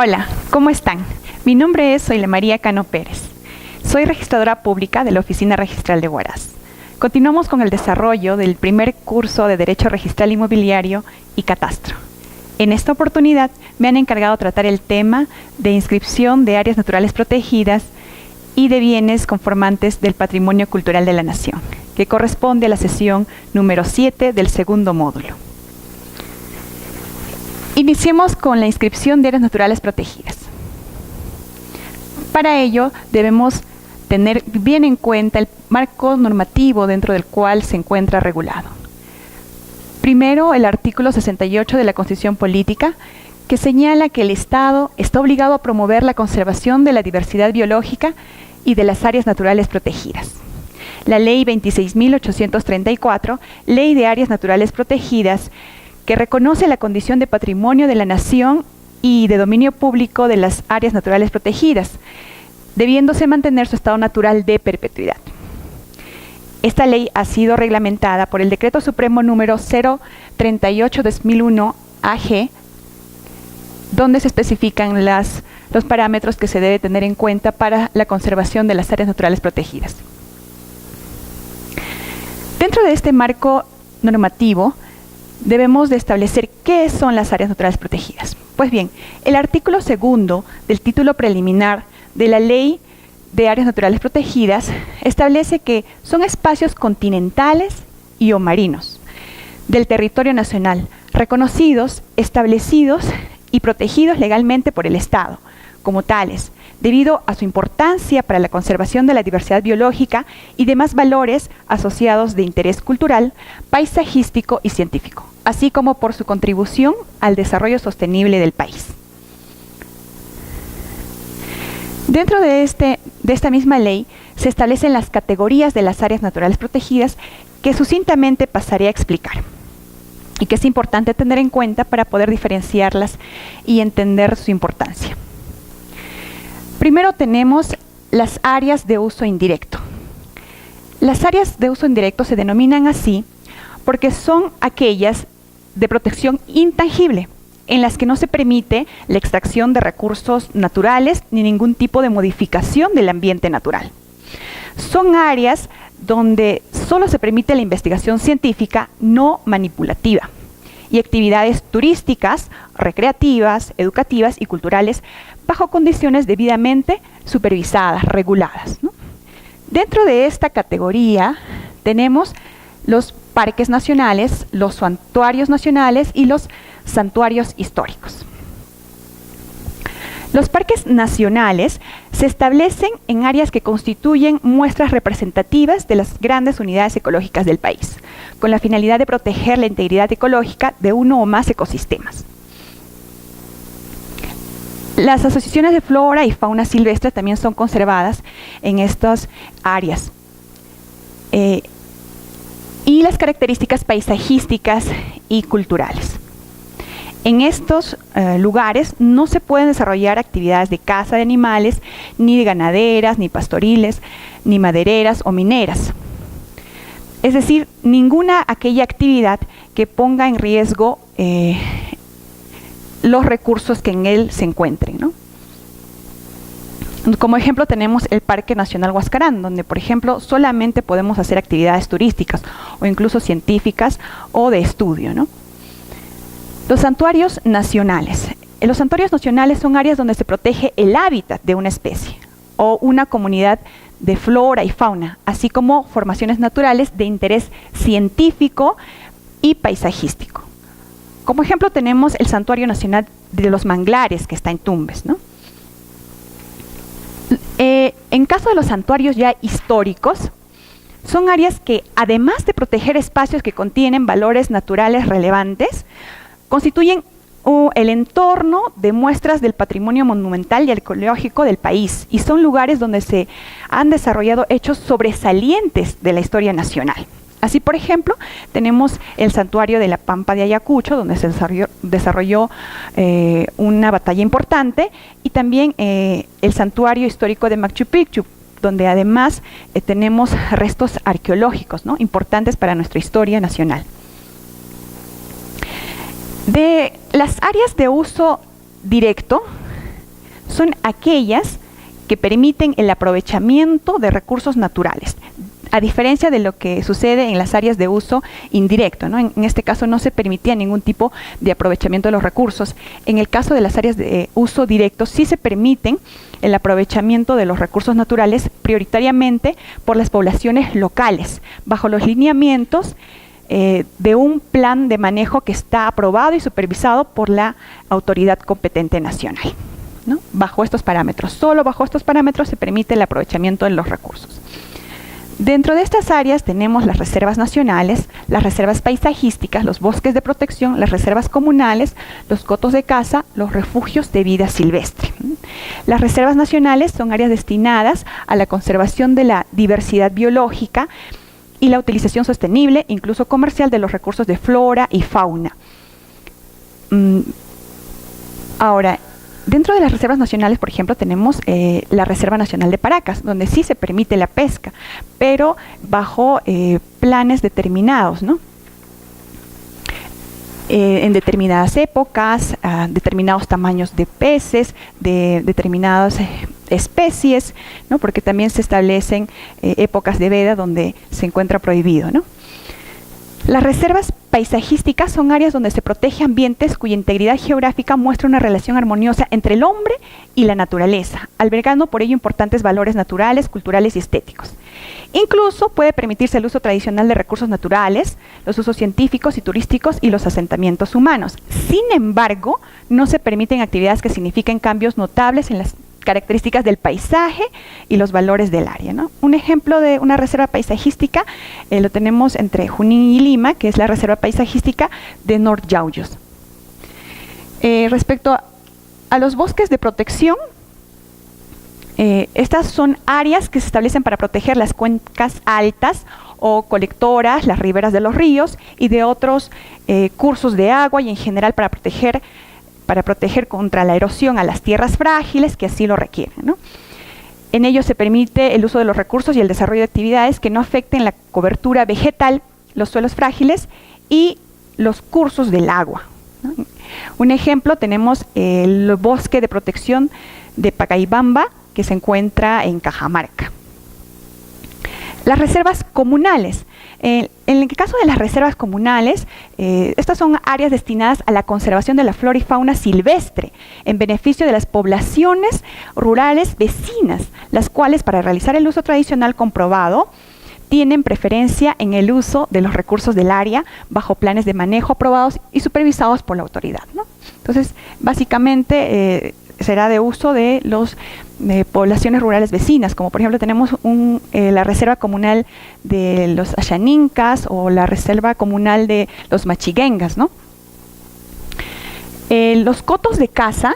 Hola, ¿cómo están? Mi nombre es Soyla María Cano Pérez. Soy registradora pública de la Oficina Registral de Huaraz. Continuamos con el desarrollo del primer curso de Derecho Registral Inmobiliario y Catastro. En esta oportunidad me han encargado tratar el tema de inscripción de áreas naturales protegidas y de bienes conformantes del patrimonio cultural de la nación, que corresponde a la sesión número 7 del segundo módulo. Iniciemos con la inscripción de áreas naturales protegidas. Para ello debemos tener bien en cuenta el marco normativo dentro del cual se encuentra regulado. Primero, el artículo 68 de la Constitución Política, que señala que el Estado está obligado a promover la conservación de la diversidad biológica y de las áreas naturales protegidas. La Ley 26.834, Ley de Áreas Naturales Protegidas, que reconoce la condición de patrimonio de la nación y de dominio público de las áreas naturales protegidas, debiéndose mantener su estado natural de perpetuidad. Esta ley ha sido reglamentada por el Decreto Supremo número 038/2001 AG, donde se especifican los parámetros que se debe tener en cuenta para la conservación de las áreas naturales protegidas. Dentro de este marco normativo, debemos de establecer qué son las áreas naturales protegidas. Pues bien, el artículo segundo del título preliminar de la Ley de Áreas Naturales Protegidas establece que son espacios continentales y o marinos del territorio nacional, reconocidos, establecidos y protegidos legalmente por el Estado, como tales, debido a su importancia para la conservación de la diversidad biológica y demás valores asociados de interés cultural, paisajístico y científico, así como por su contribución al desarrollo sostenible del país. Dentro de esta misma ley se establecen las categorías de las áreas naturales protegidas que sucintamente pasaré a explicar y que es importante tener en cuenta para poder diferenciarlas y entender su importancia. Primero tenemos las áreas de uso indirecto. Las áreas de uso indirecto se denominan así porque son aquellas de protección intangible, en las que no se permite la extracción de recursos naturales ni ningún tipo de modificación del ambiente natural. Son áreas donde solo se permite la investigación científica no manipulativa y actividades turísticas, recreativas, educativas y culturales bajo condiciones debidamente supervisadas, reguladas, ¿no? Dentro de esta categoría tenemos los parques nacionales, los santuarios nacionales y los santuarios históricos. Los parques nacionales se establecen en áreas que constituyen muestras representativas de las grandes unidades ecológicas del país, con la finalidad de proteger la integridad ecológica de uno o más ecosistemas. Las asociaciones de flora y fauna silvestre también son conservadas en estas áreas. Y las características paisajísticas y culturales. En estos lugares no se pueden desarrollar actividades de caza de animales, ni de ganaderas, ni pastoriles, ni madereras o mineras. Es decir, ninguna aquella actividad que ponga en riesgo los recursos que en él se encuentren, ¿no? Como ejemplo tenemos el Parque Nacional Huascarán, donde por ejemplo solamente podemos hacer actividades turísticas o incluso científicas o de estudio, ¿no? Los santuarios nacionales. Los santuarios nacionales son áreas donde se protege el hábitat de una especie o una comunidad de flora y fauna, así como formaciones naturales de interés científico y paisajístico. Como ejemplo tenemos el Santuario Nacional de los Manglares, que está en Tumbes, ¿no? En caso de los santuarios ya históricos, son áreas que, además de proteger espacios que contienen valores naturales relevantes, constituyen el entorno de muestras del patrimonio monumental y arqueológico del país, y son lugares donde se han desarrollado hechos sobresalientes de la historia nacional. Así, por ejemplo, tenemos el santuario de la Pampa de Ayacucho, donde se desarrolló una batalla importante, y también el santuario histórico de Machu Picchu, donde además tenemos restos arqueológicos, ¿no?, importantes para nuestra historia nacional. De las áreas de uso directo, son aquellas que permiten el aprovechamiento de recursos naturales, a diferencia de lo que sucede en las áreas de uso indirecto, ¿no? En este caso no se permitía ningún tipo de aprovechamiento de los recursos. En el caso de las áreas de uso directo sí se permiten el aprovechamiento de los recursos naturales prioritariamente por las poblaciones locales, bajo los lineamientos de un plan de manejo que está aprobado y supervisado por la autoridad competente nacional, ¿no? Bajo estos parámetros, solo bajo estos parámetros se permite el aprovechamiento de los recursos. Dentro de estas áreas tenemos las reservas nacionales, las reservas paisajísticas, los bosques de protección, las reservas comunales, los cotos de caza, los refugios de vida silvestre. Las reservas nacionales son áreas destinadas a la conservación de la diversidad biológica y la utilización sostenible, incluso comercial, de los recursos de flora y fauna. Ahora, dentro de las reservas nacionales, por ejemplo, tenemos la Reserva Nacional de Paracas, donde sí se permite la pesca, pero bajo planes determinados, ¿no? En determinadas épocas, determinados tamaños de peces, de determinadas especies, ¿no? Porque también se establecen épocas de veda donde se encuentra prohibido, ¿no? Las reservas paisajísticas son áreas donde se protege ambientes cuya integridad geográfica muestra una relación armoniosa entre el hombre y la naturaleza, albergando por ello importantes valores naturales, culturales y estéticos. Incluso puede permitirse el uso tradicional de recursos naturales, los usos científicos y turísticos y los asentamientos humanos. Sin embargo, no se permiten actividades que signifiquen cambios notables en las características del paisaje y los valores del área, ¿no? Un ejemplo de una reserva paisajística lo tenemos entre Junín y Lima, que es la reserva paisajística de North Yauyos. Respecto a los bosques de protección, estas son áreas que se establecen para proteger las cuencas altas o colectoras, las riberas de los ríos y de otros cursos de agua, y en general para proteger contra la erosión a las tierras frágiles que así lo requieren, ¿no? En ello se permite el uso de los recursos y el desarrollo de actividades que no afecten la cobertura vegetal, los suelos frágiles y los cursos del agua, ¿no? Un ejemplo, tenemos el bosque de protección de Pacaibamba, que se encuentra en Cajamarca. Las reservas comunales. En el caso de las reservas comunales, estas son áreas destinadas a la conservación de la flora y fauna silvestre, en beneficio de las poblaciones rurales vecinas, las cuales, para realizar el uso tradicional comprobado, tienen preferencia en el uso de los recursos del área bajo planes de manejo aprobados y supervisados por la autoridad, ¿no? Entonces, básicamente será de uso de las poblaciones rurales vecinas, como por ejemplo tenemos la reserva comunal de los Ashanincas o la reserva comunal de los Machiguengas, ¿no? Los cotos de caza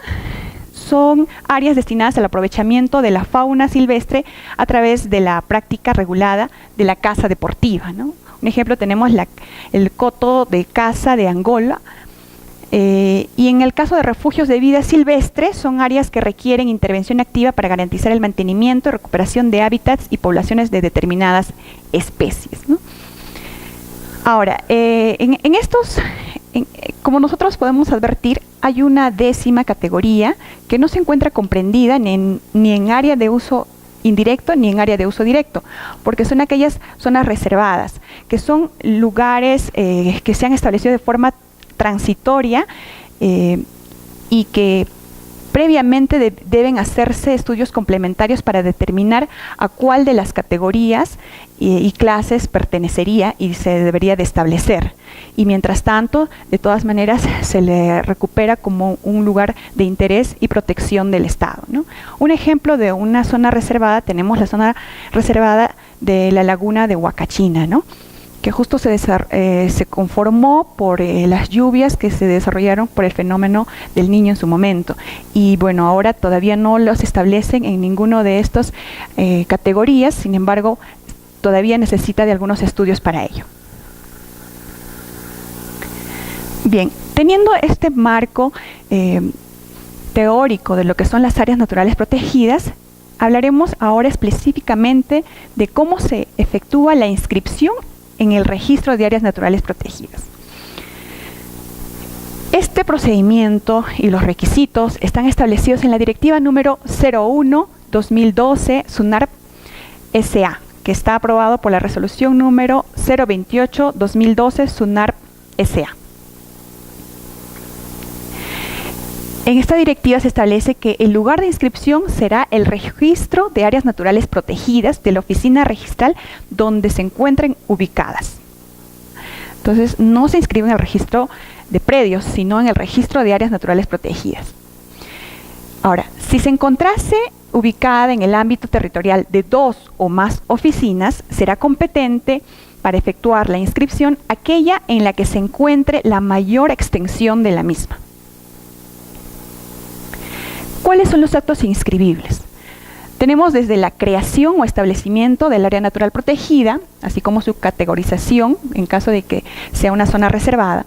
son áreas destinadas al aprovechamiento de la fauna silvestre a través de la práctica regulada de la caza deportiva, ¿no? Un ejemplo, tenemos el coto de caza de Angola, y en el caso de refugios de vida silvestre, son áreas que requieren intervención activa para garantizar el mantenimiento y recuperación de hábitats y poblaciones de determinadas especies, ¿no? Ahora, como nosotros podemos advertir, hay una 10ª categoría que no se encuentra comprendida ni en área de uso indirecto ni en área de uso directo, porque son aquellas zonas reservadas, que son lugares que se han establecido de forma transitoria y que previamente deben hacerse estudios complementarios para determinar a cuál de las categorías y clases pertenecería y se debería de establecer. Y mientras tanto, de todas maneras, se le recupera como un lugar de interés y protección del Estado, ¿no? Un ejemplo de una zona reservada, tenemos la zona reservada de la laguna de Huacachina, ¿no? Que justo se conformó por las lluvias que se desarrollaron por el fenómeno del Niño en su momento. Y bueno, ahora todavía no los establecen en ninguno de estas categorías, sin embargo, todavía necesita de algunos estudios para ello. Bien, teniendo este marco teórico de lo que son las áreas naturales protegidas, hablaremos ahora específicamente de cómo se efectúa la inscripción en el registro de áreas naturales protegidas. Este procedimiento y los requisitos están establecidos en la Directiva número 01/2012 SUNARP SA, que está aprobado por la resolución número 028/2012 SUNARP SA. En esta directiva se establece que el lugar de inscripción será el registro de áreas naturales protegidas de la oficina registral donde se encuentren ubicadas. Entonces, no se inscribe en el registro de predios, sino en el registro de áreas naturales protegidas. Ahora, si se encontrase ubicada en el ámbito territorial de 2 o más oficinas, será competente para efectuar la inscripción aquella en la que se encuentre la mayor extensión de la misma. ¿Cuáles son los actos inscribibles? Tenemos desde la creación o establecimiento del área natural protegida, así como su categorización, en caso de que sea una zona reservada,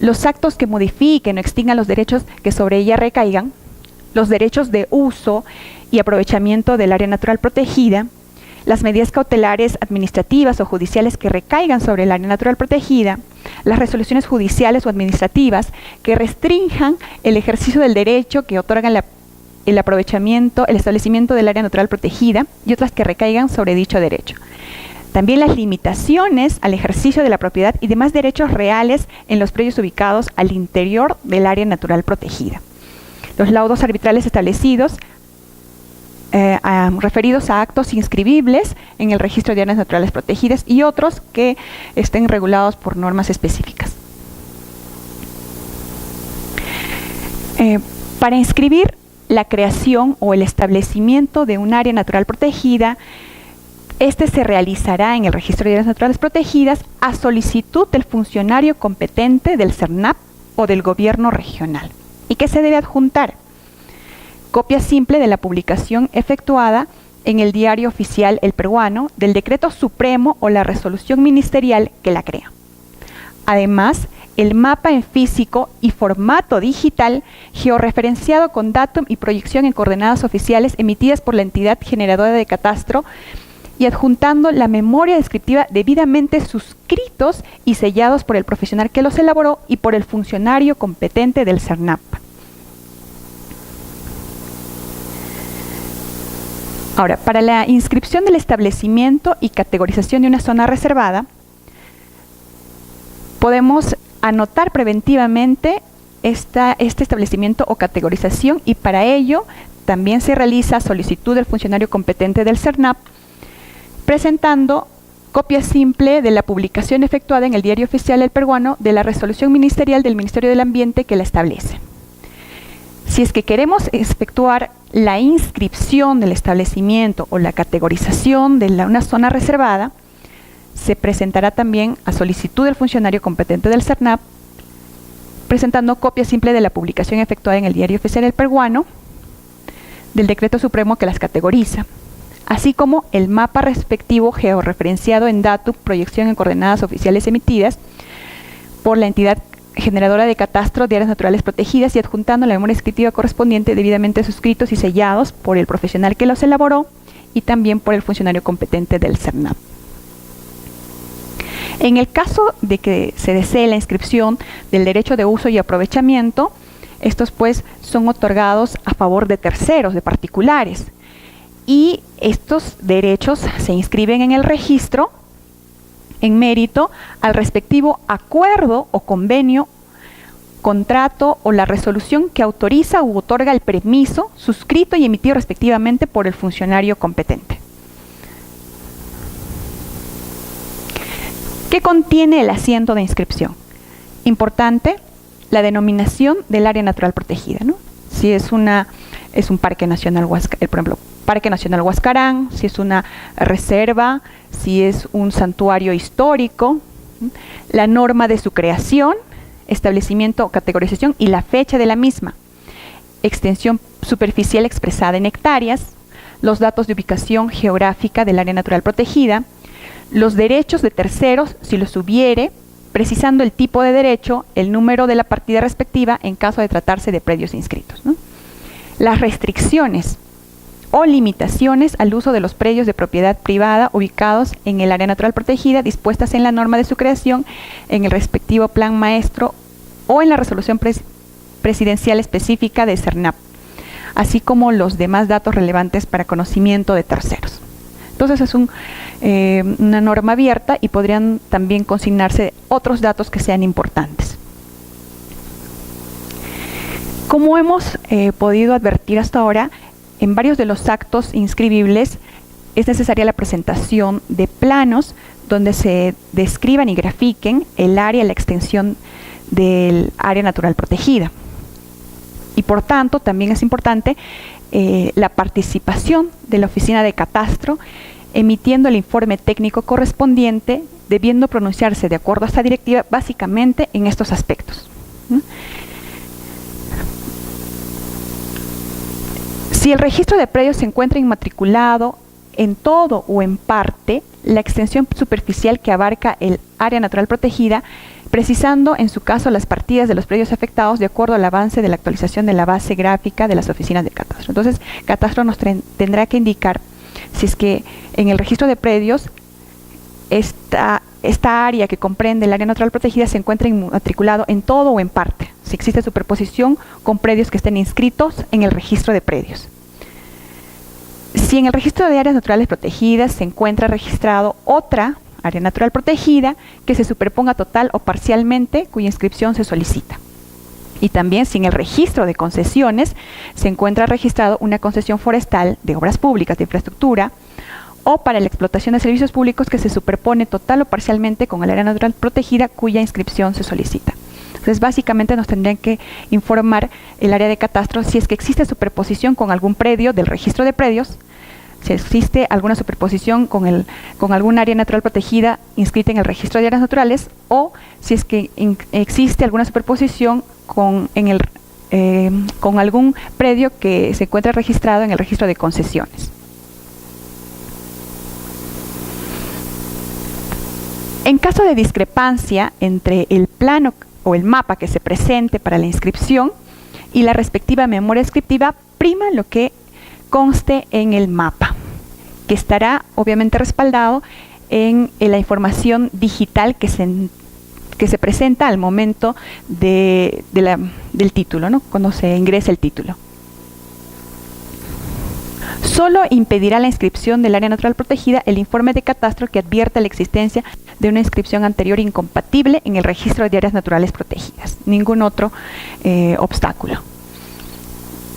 los actos que modifiquen o extingan los derechos que sobre ella recaigan, los derechos de uso y aprovechamiento del área natural protegida, las medidas cautelares administrativas o judiciales que recaigan sobre el área natural protegida, las resoluciones judiciales o administrativas que restrinjan el ejercicio del derecho que otorgan el aprovechamiento, el establecimiento del área natural protegida y otras que recaigan sobre dicho derecho. También las limitaciones al ejercicio de la propiedad y demás derechos reales en los predios ubicados al interior del área natural protegida. Los laudos arbitrales establecidos referidos a actos inscribibles en el registro de áreas naturales protegidas y otros que estén regulados por normas específicas. Para inscribir la creación o el establecimiento de un área natural protegida, este se realizará en el registro de áreas naturales protegidas a solicitud del funcionario competente del CERNAP o del gobierno regional. ¿Y qué se debe adjuntar? Copia simple de la publicación efectuada en el Diario Oficial El Peruano del Decreto Supremo o la resolución ministerial que la crea. Además, el mapa en físico y formato digital georreferenciado con datum y proyección en coordenadas oficiales emitidas por la entidad generadora de catastro y adjuntando la memoria descriptiva debidamente suscritos y sellados por el profesional que los elaboró y por el funcionario competente del CERNAP. Ahora, para la inscripción del establecimiento y categorización de una zona reservada, podemos anotar preventivamente este establecimiento o categorización y para ello también se realiza solicitud del funcionario competente del CERNAP presentando copia simple de la publicación efectuada en el Diario Oficial El Peruano de la resolución ministerial del Ministerio del Ambiente que la establece. Si es que queremos efectuar la inscripción del establecimiento o la categorización de una zona reservada, se presentará también a solicitud del funcionario competente del CERNAP, presentando copia simple de la publicación efectuada en el Diario Oficial El Peruano, del Decreto Supremo que las categoriza, así como el mapa respectivo georreferenciado en datum, proyección en coordenadas oficiales emitidas por la entidad generadora de catastro de áreas naturales protegidas y adjuntando la memoria descriptiva correspondiente debidamente suscritos y sellados por el profesional que los elaboró y también por el funcionario competente del CERNAP. En el caso de que se desee la inscripción del derecho de uso y aprovechamiento, estos pues son otorgados a favor de terceros, de particulares, y estos derechos se inscriben en el registro en mérito al respectivo acuerdo o convenio, contrato o la resolución que autoriza u otorga el permiso suscrito y emitido respectivamente por el funcionario competente. ¿Qué contiene el asiento de inscripción? Importante, la denominación del área natural protegida, ¿no? Si es un parque nacional, por ejemplo, Parque Nacional Huascarán, si es una reserva, si es un santuario histórico, la norma de su creación, establecimiento o categorización y la fecha de la misma, extensión superficial expresada en hectáreas, los datos de ubicación geográfica del área natural protegida, los derechos de terceros, si los hubiere, precisando el tipo de derecho, el número de la partida respectiva en caso de tratarse de predios inscritos, ¿no? Las restricciones o limitaciones al uso de los predios de propiedad privada ubicados en el área natural protegida dispuestas en la norma de su creación, en el respectivo plan maestro o en la resolución presidencial específica de CERNAP, así como los demás datos relevantes para conocimiento de terceros. Entonces es una norma abierta y podrían también consignarse otros datos que sean importantes. Como hemos podido advertir hasta ahora, en varios de los actos inscribibles es necesaria la presentación de planos donde se describan y grafiquen el área y la extensión del área natural protegida. Y por tanto, también es importante la participación de la Oficina de Catastro, emitiendo el informe técnico correspondiente, debiendo pronunciarse de acuerdo a esta directiva básicamente en estos aspectos. Si el registro de predios se encuentra inmatriculado en todo o en parte, la extensión superficial que abarca el área natural protegida, precisando en su caso las partidas de los predios afectados de acuerdo al avance de la actualización de la base gráfica de las oficinas de catastro. Entonces, Catastro nos tendrá que indicar si es que en el registro de predios esta área que comprende el área natural protegida se encuentra inmatriculado en todo o en parte, si existe superposición con predios que estén inscritos en el registro de predios. Si en el registro de áreas naturales protegidas se encuentra registrado otra área natural protegida que se superponga total o parcialmente, cuya inscripción se solicita. Y también si en el registro de concesiones se encuentra registrado una concesión forestal de obras públicas de infraestructura o para la explotación de servicios públicos que se superpone total o parcialmente con el área natural protegida cuya inscripción se solicita. Entonces, básicamente nos tendrían que informar el área de catastro si es que existe superposición con algún predio del registro de predios, si existe alguna superposición con algún área natural protegida inscrita en el registro de áreas naturales, o si es que existe alguna superposición con algún predio que se encuentra registrado en el registro de concesiones. En caso de discrepancia entre el plano o el mapa que se presente para la inscripción y la respectiva memoria descriptiva, prima lo que conste en el mapa, que estará obviamente respaldado en la información digital que se presenta al momento del título, ¿no? Cuando se ingresa el título. Solo impedirá la inscripción del área natural protegida el informe de catastro que advierta la existencia de una inscripción anterior incompatible en el registro de áreas naturales protegidas. Ningún otro obstáculo.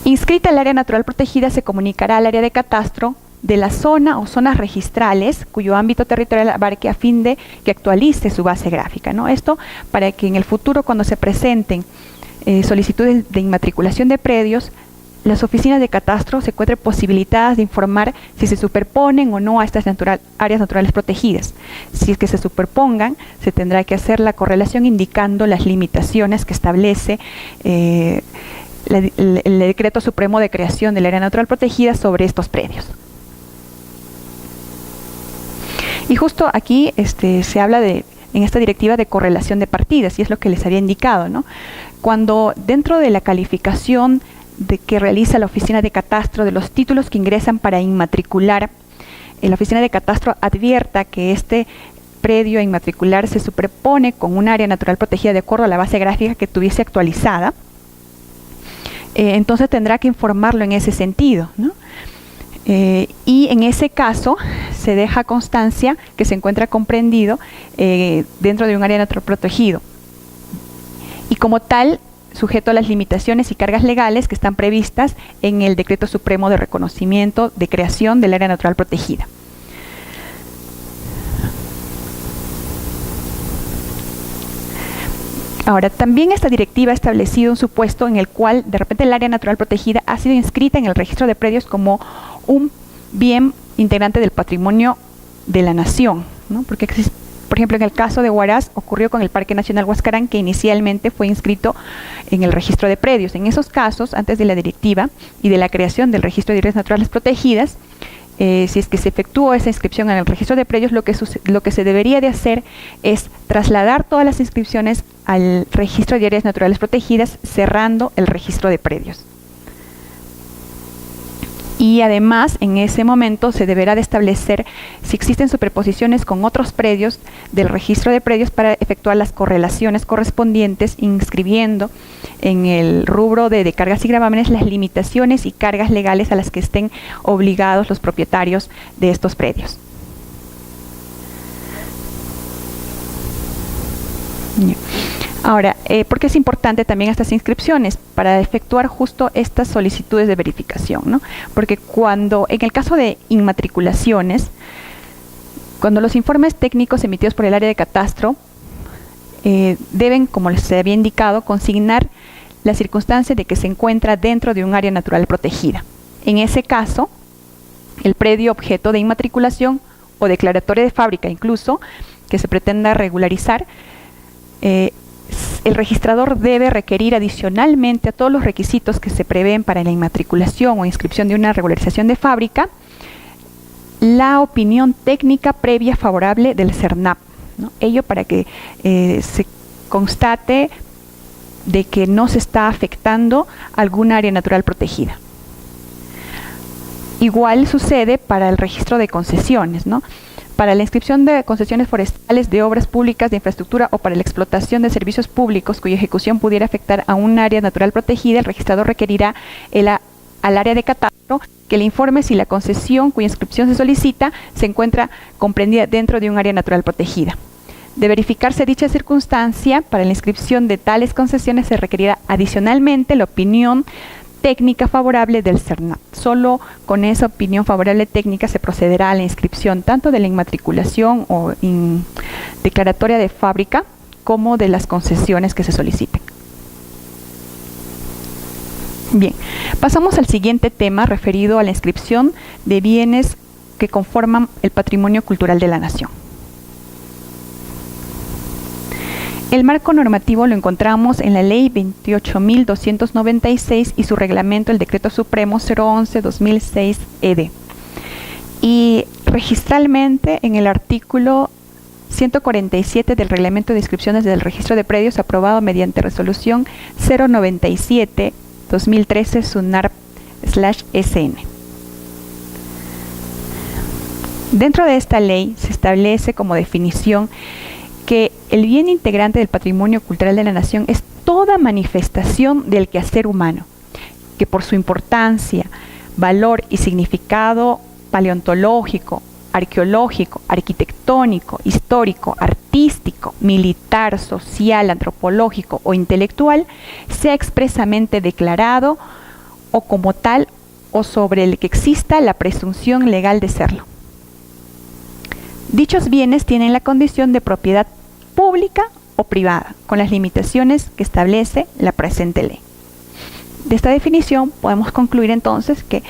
Inscrita el área natural protegida se comunicará al área de catastro de la zona o zonas registrales cuyo ámbito territorial abarque a fin de que actualice su base gráfica, ¿no? Esto para que en el futuro, cuando se presenten solicitudes de inmatriculación de predios, las oficinas de catastro se encuentren posibilitadas de informar si se superponen o no a estas áreas naturales protegidas. Si es que se superpongan, se tendrá que hacer la correlación indicando las limitaciones que establece el Decreto Supremo de Creación del Área Natural Protegida sobre estos predios. Y justo aquí se habla en esta directiva de correlación de partidas, y es lo que les había indicado, ¿no? Cuando dentro de la calificación que realiza la Oficina de Catastro de los títulos que ingresan para inmatricular, la Oficina de Catastro advierta que este predio a inmatricular se superpone con un área natural protegida de acuerdo a la base gráfica que tuviese actualizada, entonces tendrá que informarlo en ese sentido, ¿no? Y en ese caso se deja constancia que se encuentra comprendido dentro de un área natural protegido y como tal sujeto a las limitaciones y cargas legales que están previstas en el Decreto Supremo de Reconocimiento de Creación del Área Natural Protegida. Ahora, también esta directiva ha establecido un supuesto en el cual de repente el área natural protegida ha sido inscrita en el registro de predios como un bien integrante del patrimonio de la nación, ¿no? Porque por ejemplo, en el caso de Huaraz ocurrió con el Parque Nacional Huascarán, que inicialmente fue inscrito en el registro de predios. En esos casos, antes de la directiva y de la creación del registro de áreas naturales protegidas, si es que se efectuó esa inscripción en el registro de predios, lo que se debería de hacer es trasladar todas las inscripciones al registro de áreas naturales protegidas, cerrando el registro de predios. Y además, en ese momento se deberá de establecer si existen superposiciones con otros predios del registro de predios para efectuar las correlaciones correspondientes, inscribiendo en el rubro de cargas y gravámenes las limitaciones y cargas legales a las que estén obligados los propietarios de estos predios. Ahora, ¿por qué es importante también estas inscripciones? Para efectuar justo estas solicitudes de verificación, ¿no? Porque cuando, en el caso de inmatriculaciones, cuando los informes técnicos emitidos por el área de catastro deben, como les había indicado, consignar la circunstancia de que se encuentra dentro de un área natural protegida. En ese caso, el predio objeto de inmatriculación o declaratoria de fábrica incluso, que se pretenda regularizar, el registrador debe requerir adicionalmente a todos los requisitos que se prevén para la inmatriculación o inscripción de una regularización de fábrica, la opinión técnica previa favorable del CERNAP, ¿no? Ello para que se constate de que no se está afectando algún área natural protegida. Igual sucede para el registro de concesiones, ¿no? Para la inscripción de concesiones forestales, de obras públicas, de infraestructura o para la explotación de servicios públicos cuya ejecución pudiera afectar a un área natural protegida, el registrador requerirá al área de catastro que le informe si la concesión cuya inscripción se solicita se encuentra comprendida dentro de un área natural protegida. De verificarse dicha circunstancia, para la inscripción de tales concesiones se requerirá adicionalmente la opinión técnica favorable del CERNAP. Solo con esa opinión favorable técnica se procederá a la inscripción tanto de la inmatriculación o declaratoria de fábrica como de las concesiones que se soliciten. Bien, pasamos al siguiente tema referido a la inscripción de bienes que conforman el patrimonio cultural de la nación. El marco normativo lo encontramos en la Ley 28.296 y su reglamento, el Decreto Supremo 011-2006 y registralmente en el artículo 147 del Reglamento de Inscripciones del Registro de Predios, aprobado mediante resolución 097-2013 SUNARP/SN. Dentro de esta ley se establece como definición que el bien integrante del patrimonio cultural de la nación es toda manifestación del quehacer humano, que por su importancia, valor y significado paleontológico, arqueológico, arquitectónico, histórico, artístico, militar, social, antropológico o intelectual, sea expresamente declarado o como tal o sobre el que exista la presunción legal de serlo. Dichos bienes tienen la condición de propiedad pública o privada, con las limitaciones que establece la presente ley. De esta definición podemos concluir entonces que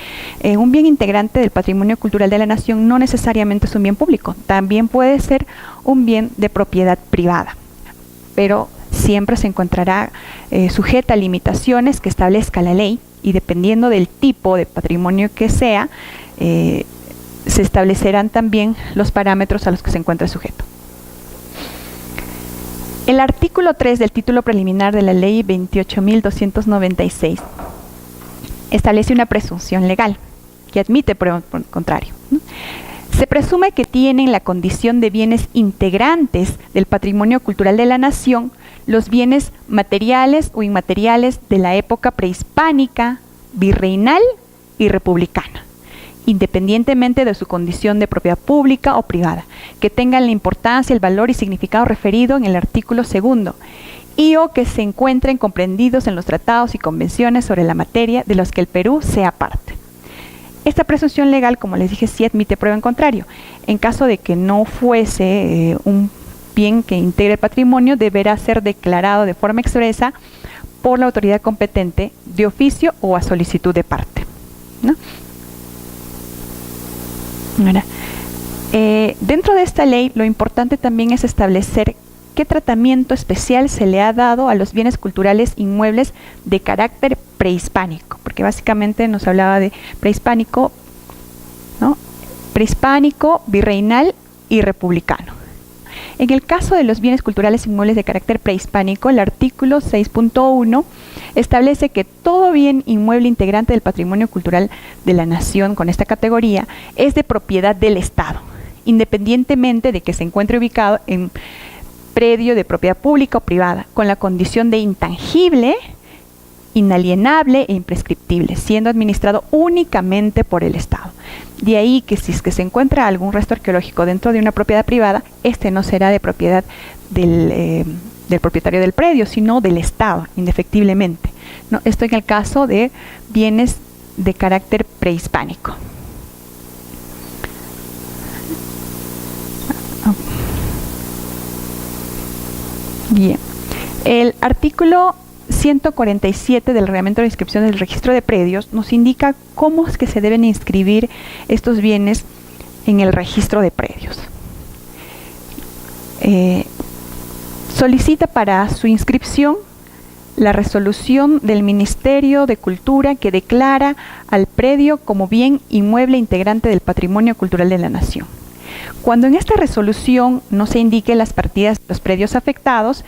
un bien integrante del patrimonio cultural de la nación no necesariamente es un bien público, también puede ser un bien de propiedad privada, pero siempre se encontrará sujeta a limitaciones que establezca la ley y dependiendo del tipo de patrimonio que sea, se establecerán también los parámetros a los que se encuentra sujeto. El artículo 3 del título preliminar de la Ley 28.296 establece una presunción legal que admite prueba por el contrario, ¿no? Se presume que tienen la condición de bienes integrantes del patrimonio cultural de la nación los bienes materiales o inmateriales de la época prehispánica, virreinal y republicana, independientemente de su condición de propiedad pública o privada, que tengan la importancia, el valor y significado referido en el artículo 2 y o que se encuentren comprendidos en los tratados y convenciones sobre la materia de los que el Perú sea parte. Esta presunción legal, como les dije, sí admite prueba en contrario. En caso de que no fuese un bien que integre el patrimonio, deberá ser declarado de forma expresa por la autoridad competente de oficio o a solicitud de parte, ¿no? Ahora, dentro de esta ley, lo importante también es establecer qué tratamiento especial se le ha dado a los bienes culturales inmuebles de carácter prehispánico, porque básicamente nos hablaba de prehispánico, ¿no? Prehispánico, virreinal y republicano. En el caso de los bienes culturales inmuebles de carácter prehispánico, el artículo 6.1 establece que todo bien inmueble integrante del patrimonio cultural de la nación con esta categoría es de propiedad del Estado, independientemente de que se encuentre ubicado en predio de propiedad pública o privada, con la condición de intangible, inalienable e imprescriptible, siendo administrado únicamente por el Estado. De ahí que si es que se encuentra algún resto arqueológico dentro de una propiedad privada, este no será de propiedad del propietario del predio, sino del Estado, indefectiblemente, ¿no? Esto en el caso de bienes de carácter prehispánico. Bien, el artículo 147 del Reglamento de Inscripción del Registro de Predios nos indica cómo es que se deben inscribir estos bienes en el registro de predios. Solicita para su inscripción la resolución del Ministerio de Cultura que declara al predio como bien inmueble integrante del patrimonio cultural de la nación. Cuando en esta resolución no se indique las partidas de los predios afectados,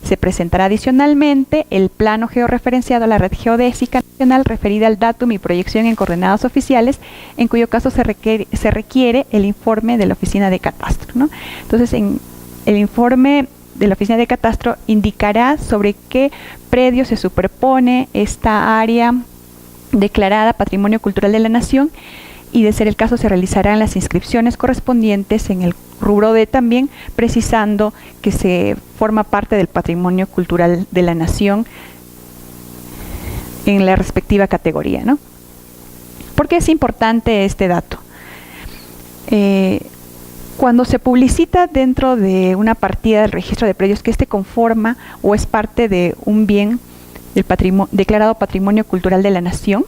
se presentará adicionalmente el plano georreferenciado a la red geodésica nacional referida al datum y proyección en coordenadas oficiales, en cuyo caso se requiere el informe de la Oficina de Catastro, ¿no? Entonces, en el informe de la Oficina de Catastro indicará sobre qué predio se superpone esta área declarada Patrimonio Cultural de la Nación, y de ser el caso se realizarán las inscripciones correspondientes en el rubro D también, precisando que se forma parte del patrimonio cultural de la nación en la respectiva categoría, ¿no? ¿Por qué es importante este dato? Cuando se publicita dentro de una partida del registro de predios que conforma o es parte de un bien del declarado patrimonio cultural de la nación,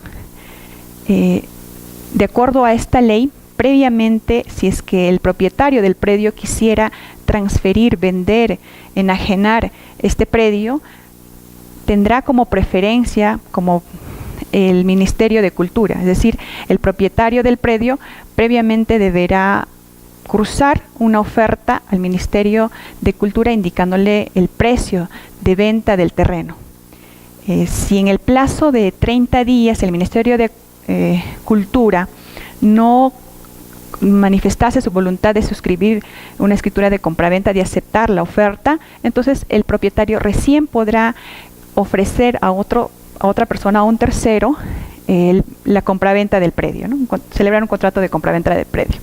de acuerdo a esta ley, previamente, si es que el propietario del predio quisiera transferir, vender, enajenar este predio, tendrá como preferencia como el Ministerio de Cultura, es decir, el propietario del predio previamente deberá cruzar una oferta al Ministerio de Cultura indicándole el precio de venta del terreno. Si en el plazo de 30 días el Ministerio de Cultura no manifestase su voluntad de suscribir una escritura de compraventa, de aceptar la oferta, entonces el propietario recién podrá ofrecer a otra persona, a un tercero, la compraventa del predio, ¿no? Celebrar un contrato de compraventa del predio.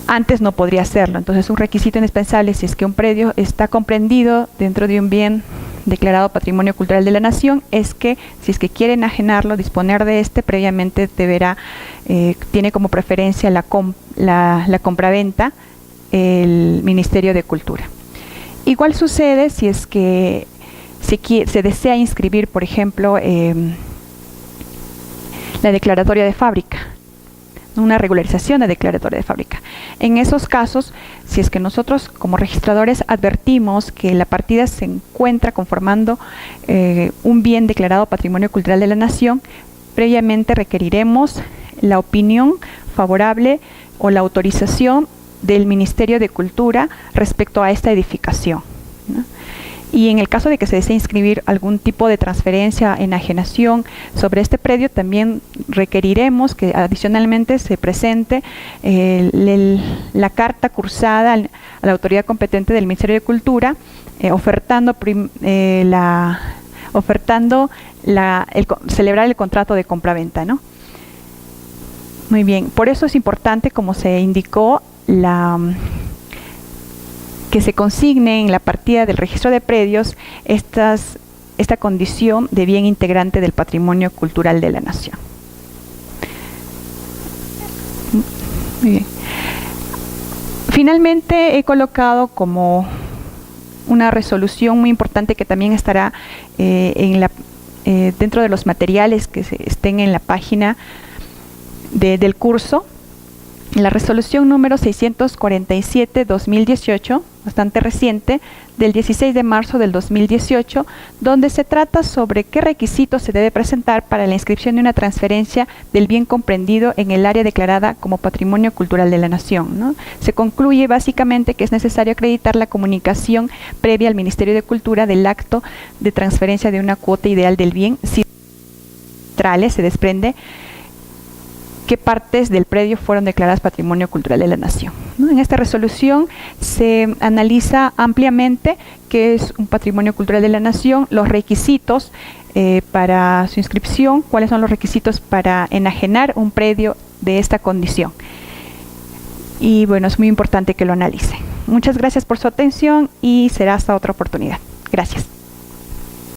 Antes no podría hacerlo, entonces un requisito indispensable si es que un predio está comprendido dentro de un bien declarado Patrimonio Cultural de la Nación, es que si es que quiere enajenarlo, disponer de previamente tiene como preferencia la compraventa el Ministerio de Cultura. Igual sucede si es que se desea inscribir, por ejemplo, la declaratoria de fábrica, una regularización de declaratoria de fábrica. En esos casos, si es que nosotros como registradores advertimos que la partida se encuentra conformando un bien declarado Patrimonio Cultural de la Nación, previamente requeriremos la opinión favorable o la autorización del Ministerio de Cultura respecto a esta edificación, ¿no? Y en el caso de que se desee inscribir algún tipo de transferencia, enajenación sobre este predio, también requeriremos que adicionalmente se presente la carta cursada a la autoridad competente del Ministerio de Cultura, ofertando celebrar el contrato de compraventa, ¿no? Muy bien, por eso es importante, como se indicó, que se consigne en la partida del registro de predios esta condición de bien integrante del patrimonio cultural de la nación. Muy bien. Finalmente he colocado como una resolución muy importante que también estará dentro de los materiales que estén en la página del curso, la resolución número 647-2018, bastante reciente, del 16 de marzo del 2018, donde se trata sobre qué requisitos se debe presentar para la inscripción de una transferencia del bien comprendido en el área declarada como Patrimonio Cultural de la Nación, ¿no? Se concluye básicamente que es necesario acreditar la comunicación previa al Ministerio de Cultura del acto de transferencia de una cuota ideal del bien, si se desprende qué partes del predio fueron declaradas Patrimonio Cultural de la Nación, ¿no? En esta resolución se analiza ampliamente qué es un Patrimonio Cultural de la Nación, los requisitos para su inscripción, cuáles son los requisitos para enajenar un predio de esta condición. Y bueno, es muy importante que lo analicen. Muchas gracias por su atención y será hasta otra oportunidad. Gracias.